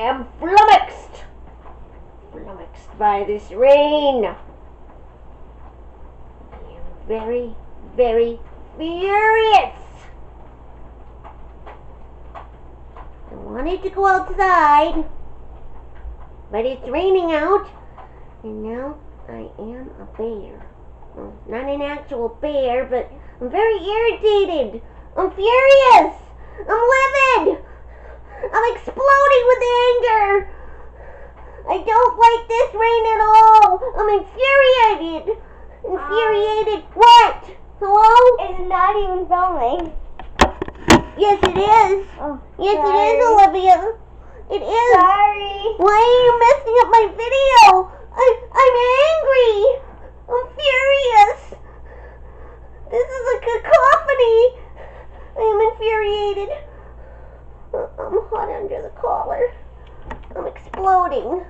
am flummoxed. Flummoxed by this rain. I am very, very furious. I wanted to go outside, but it's raining out, and now I am a bear. Well, not an actual bear, but I'm very irritated. I'm furious. I'm livid. I'm exploding with anger. I don't like this rain at all. I'm infuriated. Infuriated. What? Hello? It's not even filming. Yes, it is. Oh, Yes, sorry. it is, Olivia. It is. Sorry. Why are you messing up my video? I'm angry. I'm furious. This is a cacophony. I am infuriated. I'm hot under the collar. I'm exploding.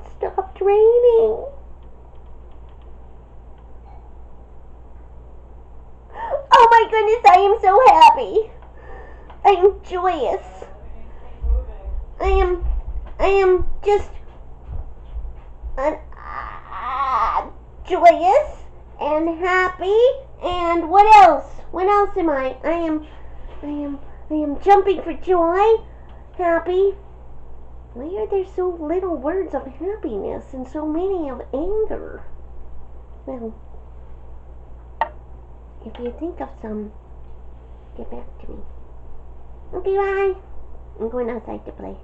It stopped raining. Oh my goodness, I am so happy. I am joyous. I am just joyous and happy. And what else? What else am I? I am jumping for joy, happy. Why are there so little words of happiness and so many of anger? Well, if you think of some, get back to me. Okay, bye. I'm going outside to play.